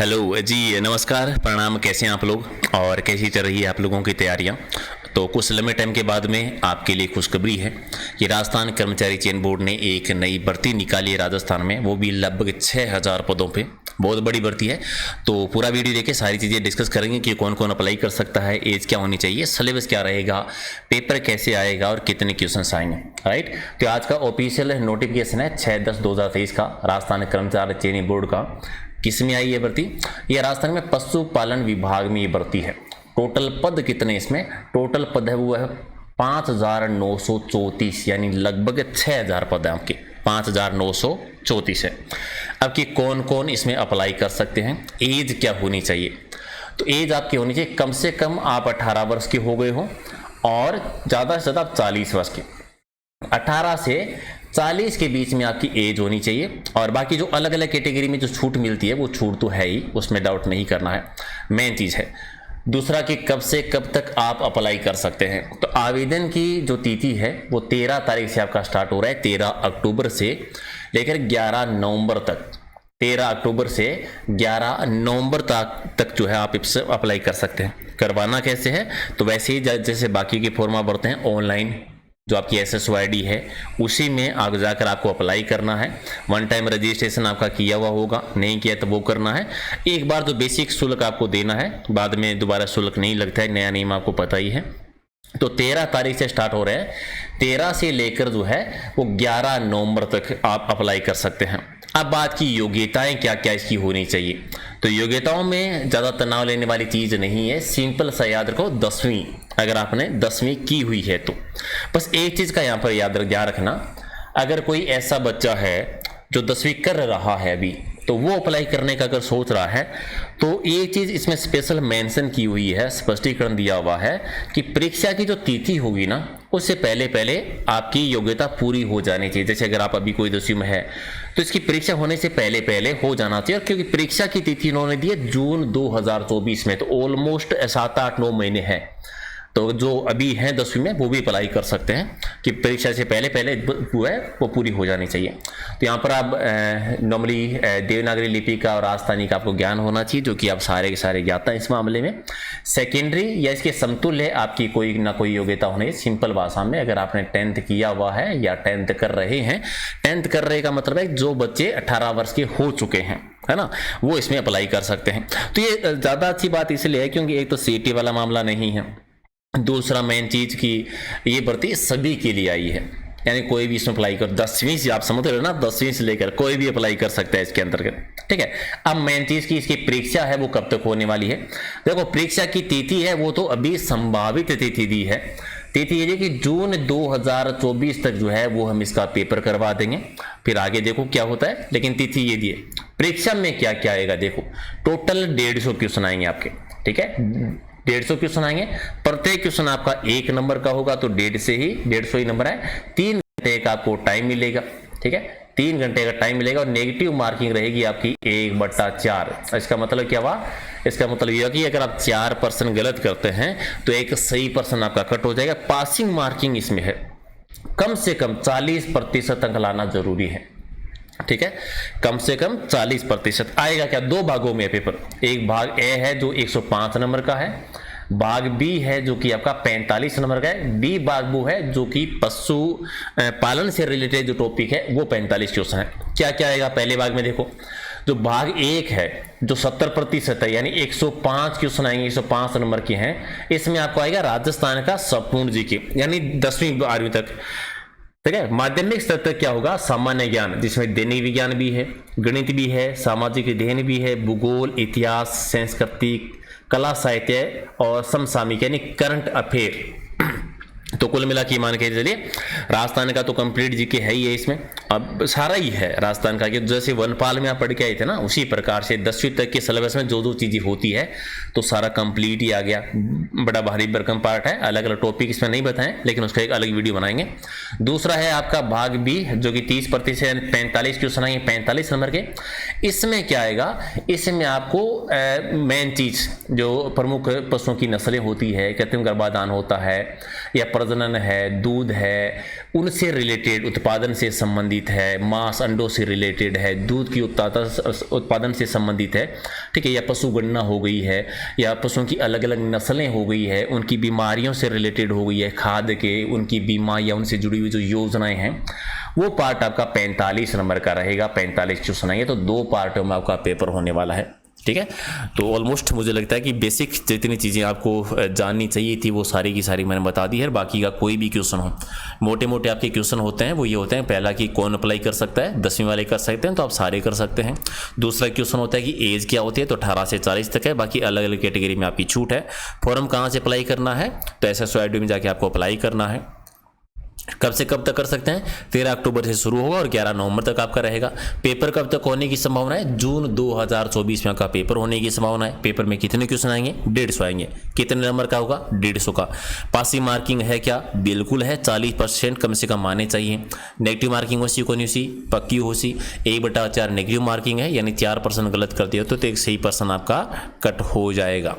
Hello जी, नमस्कार, प्रणाम। कैसे हैं आप लोग और कैसी चल रही है आप लोगों की तैयारियां? तो कुछ लंबे टाइम के बाद में आपके लिए खुशखबरी है कि राजस्थान कर्मचारी चयन बोर्ड ने एक नई भर्ती निकाली है राजस्थान में, वो भी लगभग 6000 पदों पे। बहुत बड़ी भर्ती है। तो पूरा वीडियो देखे सारी चीज़ें डिस्कस करेंगे कि कौन कौन अप्लाई कर सकता है, एज क्या होनी चाहिए, सिलेबस क्या रहेगा, पेपर कैसे आएगा और कितने क्वेश्चन आएंगे। राइट, तो आज का ऑफिशियल नोटिफिकेशन है 6/10/2023 का, राजस्थान कर्मचारी चयन बोर्ड का। किस में आई ये भर्ती? ये राजस्थान में पशुपालन विभाग में ये भर्ती है। टोटल पद कितने इसमें? टोटल पद है वो है 5934, यानी लगभग 6000 पद है आपके। 5934 है। अब कि कौन कौन इसमें अप्लाई कर सकते हैं, एज क्या होनी चाहिए? तो एज आपकी होनी चाहिए कम से कम आप 18 वर्ष के हो गए हो और ज़्यादा से ज़्यादा 40 वर्ष के। 18 से 40 के बीच में आपकी एज होनी चाहिए। और बाकी जो अलग अलग कैटेगरी में जो छूट मिलती है वो छूट तो है ही, उसमें डाउट नहीं करना है, मेन चीज़ है। दूसरा कि कब से कब तक आप अप्लाई कर सकते हैं। तो आवेदन की जो तिथि है वो 13 तारीख से आपका स्टार्ट हो रहा है, 13 अक्टूबर से लेकर 11 नवंबर तक। 13 अक्टूबर से 11 नवंबर तक जो है आप इससे अप्लाई कर सकते हैं। करवाना कैसे है? तो वैसे ही जैसे बाकी के फॉर्म भरते हैं ऑनलाइन, जो आपकी SSYD है उसी में आगे जाकर आपको अप्लाई करना है। वन टाइम रजिस्ट्रेशन आपका किया हुआ होगा, नहीं किया तो वो करना है। एक बार जो बेसिक शुल्क आपको देना है, बाद में दोबारा शुल्क नहीं लगता है, नया नियम आपको पता ही है। तो 13 तारीख से स्टार्ट हो रहा है, 13 से लेकर जो है वो 11 नवंबर तक आप अप्लाई कर सकते हैं। अब बात की योग्यताएं क्या क्या इसकी होनी चाहिए। तो योग्यताओं में ज़्यादा तनाव लेने वाली चीज़ नहीं है, सिंपल सा याद रखो 10वीं, अगर आपने 10वीं की हुई है तो। बस एक चीज़ का यहाँ पर याद रखना, अगर कोई ऐसा बच्चा है जो 10वीं कर रहा है अभी, तो वो अप्लाई करने का अगर सोच रहा है तो एक चीज़ इसमें स्पेशल मेंशन की हुई है, स्पष्टीकरण दिया हुआ है कि परीक्षा की जो तिथि होगी ना उससे पहले पहले आपकी योग्यता पूरी हो जानी चाहिए। जैसे अगर आप अभी कोई 10वीं में है तो इसकी परीक्षा होने से पहले पहले हो जाना चाहिए। और क्योंकि परीक्षा की तिथि इन्होंने दी है जून 2024 में, तो ऑलमोस्ट 7-8-9 महीने हैं। तो जो अभी हैं 10वीं में वो भी अप्लाई कर सकते हैं कि परीक्षा से पहले पहले वो है वो पूरी हो जानी चाहिए। तो यहाँ पर आप नॉर्मली देवनागरी लिपि का और राजस्थानी का आपको ज्ञान होना चाहिए, जो कि आप सारे के सारे ज्ञाता हैं इस मामले में। सेकेंडरी या इसके समतुल्य है आपकी कोई ना कोई योग्यता होनी। सिंपल भाषा में अगर आपने 10th किया हुआ है या 10th कर रहे हैं, 10th कर रहे का मतलब है जो बच्चे 18 वर्ष के हो चुके हैं, है ना, वो इसमें अप्लाई कर सकते हैं। तो ये ज़्यादा अच्छी बात इसलिए है क्योंकि एक तो CET वाला मामला नहीं है, दूसरा मेन चीज की ये भर्ती सभी के लिए आई है, यानी कोई भी इसमें अप्लाई कर, 10वीं से आप समझ रहे हो ना, 10वीं से लेकर कोई भी अप्लाई कर सकता है इसके अंतर्गत। ठीक है, अब मेन चीज की इसकी परीक्षा है वो कब तक होने वाली है। देखो परीक्षा की तिथि है वो तो अभी संभावित तिथि दी है। तिथि ये कि जून 2024 तक जो है वो हम इसका पेपर करवा देंगे, फिर आगे देखो क्या होता है, लेकिन तिथि ये दी है। परीक्षा में क्या क्या आएगा देखो, टोटल 150 क्वेश्चन आएंगे आपके। ठीक है, 150 क्वेश्चन आएंगे, प्रत्येक क्वेश्चन आपका 1 नंबर का होगा, तो 150 ही नंबर है। 3 घंटे का आपको टाइम मिलेगा। ठीक है, 3 घंटे का टाइम मिलेगा और नेगेटिव मार्किंग रहेगी आपकी 1/4। इसका मतलब क्या हुआ? इसका मतलब यह कि अगर आप 4% गलत करते हैं तो एक सही पर्सन आपका कट हो जाएगा। पासिंग मार्किंग इसमें है, कम से कम 40% अंक लाना जरूरी है। ठीक है, कम से कम 40% आएगा। क्या? 2 भागों में पेपर, एक भाग ए है जो 105 नंबर का है, भाग बी है जो कि आपका 45 नंबर का है, बी भाग वो है जो कि पशु पालन से रिलेटेड जो टॉपिक है वो 45 क्वेश्चन है। क्या क्या आएगा पहले भाग में देखो, जो भाग 1 है जो 70% है, यानी 105 क्वेश्चन आएंगे, 105 नंबर के हैं। इसमें आपको आएगा राजस्थान का संपूर्ण जीके, यानी 10वीं 12वीं तक। ठीक है, माध्यमिक स्तर तक क्या होगा? सामान्य ज्ञान, जिसमें दैनिक विज्ञान भी है, गणित भी है, सामाजिक अध्ययन भी है, भूगोल, इतिहास, संस्कृति, कला, साहित्य और समसामयिक यानी करंट अफेयर। तो कुल मिला के मान के चलिए राजस्थान का तो कंप्लीट जीके है ही है इसमें, अब सारा ही है राजस्थान का। कि जैसे वनपाल में आप पढ़ के आए थे ना, उसी प्रकार से 10वीं तक के सिलेबस में जो जो चीज़ें होती है तो सारा कंप्लीट ही आ गया। बड़ा भारी भरकम पार्ट है, अलग अलग टॉपिक इसमें नहीं बताएं, लेकिन उसका एक अलग वीडियो बनाएंगे। दूसरा है आपका भाग बी जो कि 30% 45 क्वेश्चन आएंगे, 45 नंबर के। इसमें क्या आएगा? इसमें आपको मेन चीज जो प्रमुख पशुओं की नस्लें होती है, कृत्रिम गर्भाधान होता है या प्रजनन है, दूध है, उनसे रिलेटेड उत्पादन से संबंधित संबंधित है, मांस अंडों से रिलेटेड है, दूध की उत्पादन से संबंधित है, ठीक है, या पशु गणना हो गई है, या पशुओं की अलग अलग नस्लें हो गई है, उनकी बीमारियों से रिलेटेड हो गई है, खाद के उनकी बीमा या उनसे जुड़ी हुई जो योजनाएं हैं, वो पार्ट आपका 45 नंबर का रहेगा। 45 क्वेश्चन आएंगे, तो 2 पार्टों में आपका पेपर होने वाला है, ठीक है। तो ऑलमोस्ट मुझे लगता है कि बेसिक जितनी चीज़ें आपको जाननी चाहिए थी वो सारी की सारी मैंने बता दी है। बाकी का कोई भी क्वेश्चन हो, मोटे मोटे आपके क्वेश्चन होते हैं वो ये होते हैं, पहला कि कौन अप्लाई कर सकता है, 10वीं वाले कर सकते हैं तो आप सारे कर सकते हैं। दूसरा क्वेश्चन होता है कि एज क्या होती है, तो 18 से 40 तक है, बाकी अलग अलग कैटेगरी में आपकी छूट है। फॉर्म कहाँ से अप्लाई करना है, तो SSOID में जाके आपको अप्लाई करना है। कब से कब तक कर सकते हैं, 13 अक्टूबर से शुरू होगा और 11 नवंबर तक आपका रहेगा। पेपर कब तक होने की संभावना है, जून 2024 में आपका पेपर होने की संभावना है। पेपर में कितने क्वेश्चन आएंगे, 150 आएंगे। कितने नंबर का होगा, 150 का। पासिंग मार्किंग है क्या, बिल्कुल है, 40% कम से कम आने चाहिए। नेगेटिव मार्किंग होसी को नहीं होसी, पक्की होसी। 1/4 नेगेटिव मार्किंग है, यानी 4% गलत कर दिया तो एक सही पर्सन आपका कट हो जाएगा,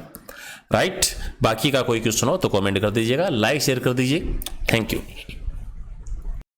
राइट। बाकी का कोई क्वेश्चन हो तो कमेंट कर दीजिएगा, लाइक शेयर कर दीजिए। Thank you.